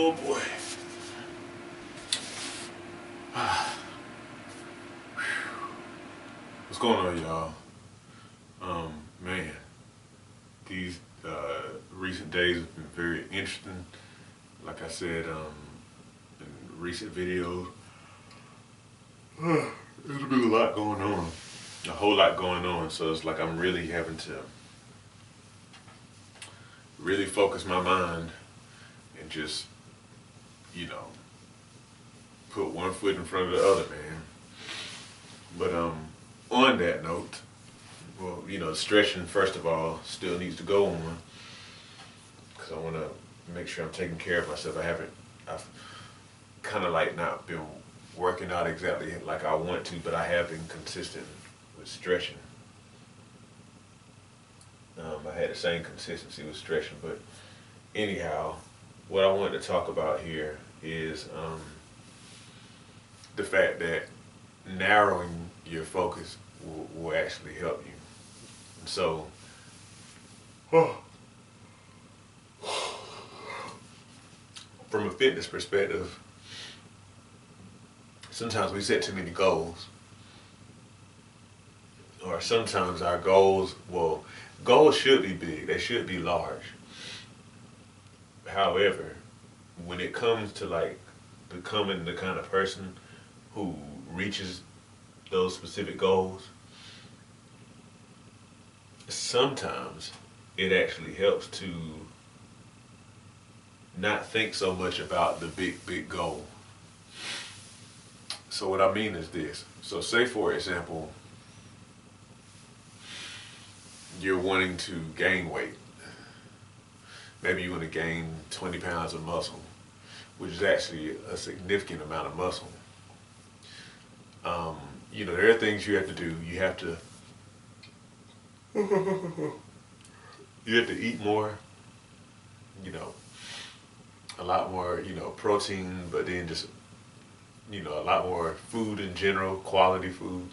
Oh boy. What's going on, y'all? Man, these recent days have been very interesting. Like I said, in recent videos, there's been a lot going on, a whole lot going on. So it's like I'm really having to really focus my mind and just, you know, put one foot in front of the other, man. But on that note, well, you know, stretching first of all still needs to go on because I want to make sure I'm taking care of myself. I've kind of like not been working out exactly like I want to, but I have been consistent with stretching. I had the same consistency with stretching, but anyhow, what I wanted to talk about here is the fact that narrowing your focus will actually help you. And so, from a fitness perspective, sometimes we set too many goals. Or sometimes our goals, well, goals should be big, they should be large. However, when it comes to like becoming the kind of person who reaches those specific goals, sometimes it actually helps to not think so much about the big goal. So what I mean is this. So say for example, you're wanting to gain weight. Maybe you want to gain 20 pounds of muscle, which is actually a significant amount of muscle. You know, there are things you have to do. You have to eat more, you know, a lot more, you know, protein, but then just, you know, a lot more food in general, quality food.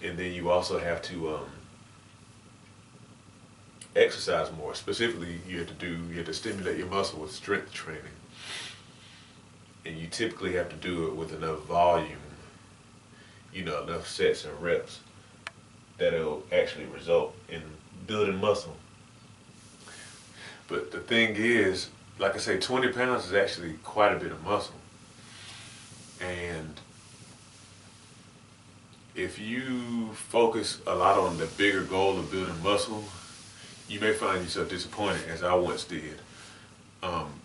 And then you also have to exercise more. Specifically, you have to stimulate your muscle with strength training. And you typically have to do it with enough volume, you know, enough sets and reps that it'll actually result in building muscle. But the thing is, like I say, 20 pounds is actually quite a bit of muscle. And if you focus a lot on the bigger goal of building muscle, you may find yourself disappointed, as I once did,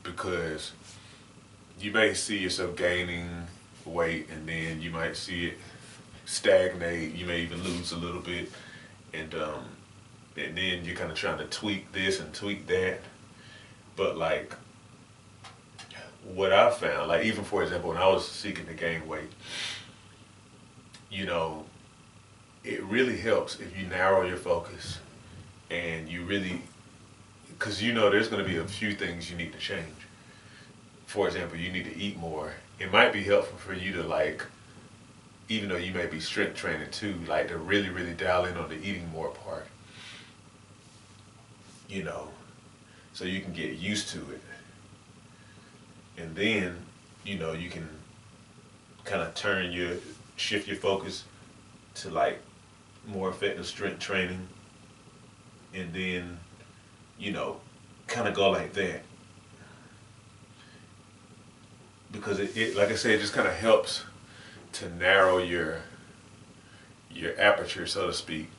because you may see yourself gaining weight and then you might see it stagnate. You may even lose a little bit, and then you're kind of trying to tweak this and tweak that. But like what I found, like even for example, when I was seeking to gain weight, you know, it really helps if you narrow your focus and you really, because you know there's going to be a few things you need to change. For example, you need to eat more. It might be helpful for you to, like, even though you may be strength training too, like to really dial in on the eating more part, you know, so you can get used to it. And then, you know, you can kind of shift your focus to like more effective strength training, and then, you know, kind of go like that. Because it like I said, it just kind of helps to narrow your aperture, so to speak,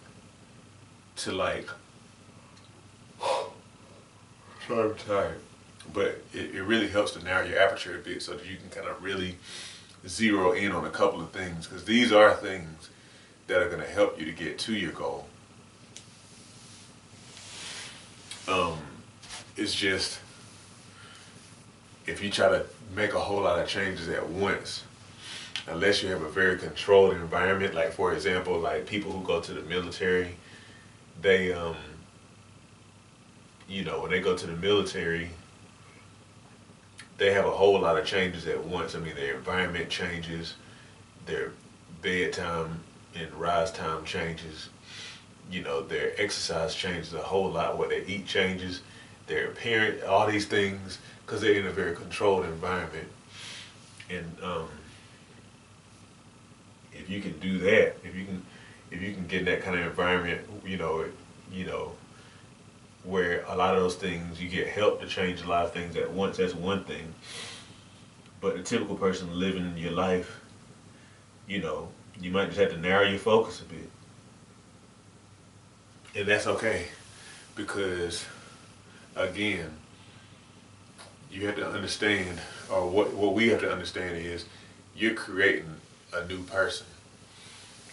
to like, sorry, I'm tired, but it really helps to narrow your aperture a bit so that you can kind of really zero in on a couple of things, because these are things that are going to help you to get to your goal. It's just, if you try to make a whole lot of changes at once, unless you have a very controlled environment, like for example, like people who go to the military, they, you know, when they go to the military, they have a whole lot of changes at once. I mean, their environment changes, their bedtime and rise time changes, you know, their exercise changes a whole lot, what they eat changes, their parent, all these things, because they're in a very controlled environment. And if you can do that, if you can get in that kind of environment, you know, where a lot of those things you get help to change a lot of things at once. That's one thing. But the typical person living your life, you know, you might just have to narrow your focus a bit, and that's okay because again, you have to understand, or what we have to understand is, you're creating a new person.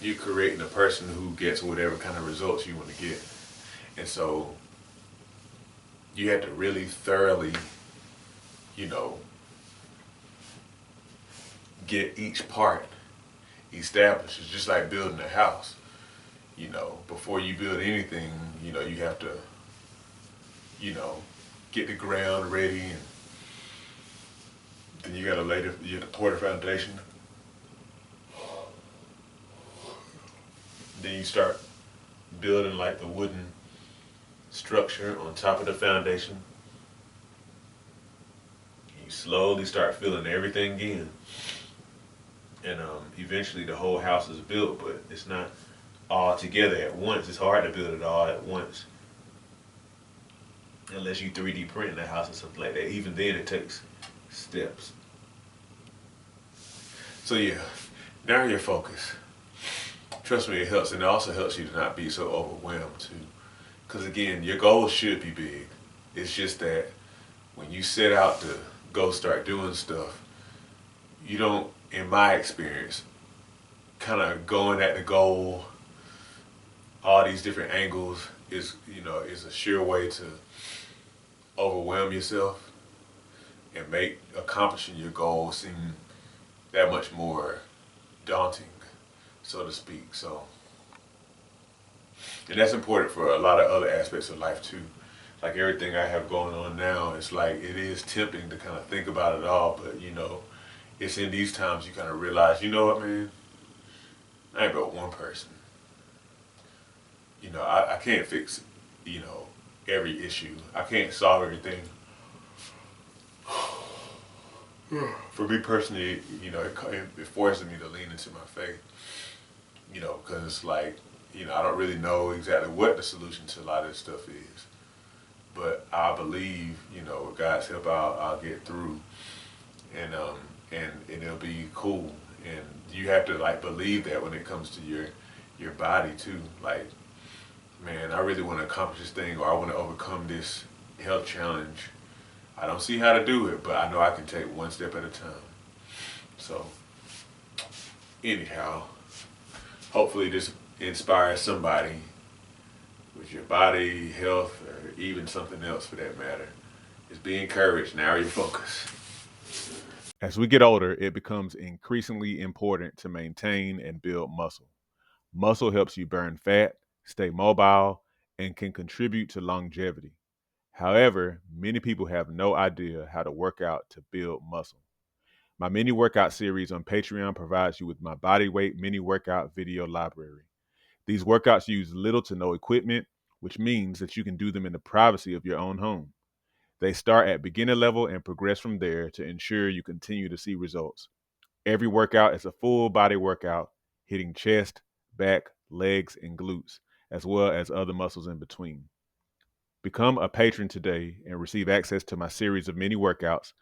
You're creating a person who gets whatever kind of results you want to get, and so you have to really thoroughly, you know, get each part established. It's just like building a house. You know, before you build anything, you know, you have to, you know, get the ground ready, and then you gotta you have to pour the foundation. Then you start building like the wooden structure on top of the foundation. You slowly start filling everything in, and eventually the whole house is built. But it's not all together at once. It's hard to build it all at once, unless you 3D print the house or something like that. Even then, it takes steps. So yeah, narrow your focus. Trust me, it helps, and it also helps you to not be so overwhelmed too. Because again, your goals should be big. It's just that when you set out to go start doing stuff, you don't, in my experience, kind of going at the goal, all these different angles is a sure way to overwhelm yourself and make accomplishing your goal seem that much more daunting, so to speak. So, and that's important for a lot of other aspects of life too. Like everything I have going on now, it's like it is tempting to kind of think about it all, but you know, it's in these times you kind of realize, you know what, man, I ain't but one person. You know, I can't fix, you know, every issue. I can't solve everything. For me personally, you know, it forces me to lean into my faith. You know, because it's like, you know, I don't really know exactly what the solution to a lot of this stuff is. But I believe, you know, with God's help, I'll get through, and it'll be cool. And you have to like believe that when it comes to your body too. Like, man, I really want to accomplish this thing, or I want to overcome this health challenge. I don't see how to do it, but I know I can take one step at a time. So, anyhow, hopefully this inspires somebody with your body, health, or even something else for that matter. Just be encouraged, narrow your focus. As we get older, it becomes increasingly important to maintain and build muscle. Muscle helps you burn fat, stay mobile, and can contribute to longevity. However, many people have no idea how to work out to build muscle. My mini workout series on Patreon provides you with my body weight mini workout video library. These workouts use little to no equipment, which means that you can do them in the privacy of your own home. They start at beginner level and progress from there to ensure you continue to see results. Every workout is a full body workout, hitting chest, back, legs, and glutes, as well as other muscles in between. Become a patron today and receive access to my series of mini workouts,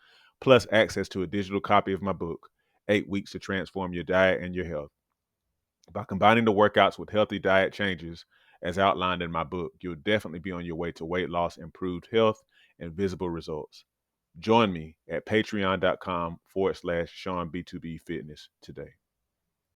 plus access to a digital copy of my book, 8 Weeks to Transform Your Diet and Your Health. By combining the workouts with healthy diet changes, as outlined in my book, you'll definitely be on your way to weight loss, improved health, and visible results. Join me at patreon.com/SeanB2B Fitness today.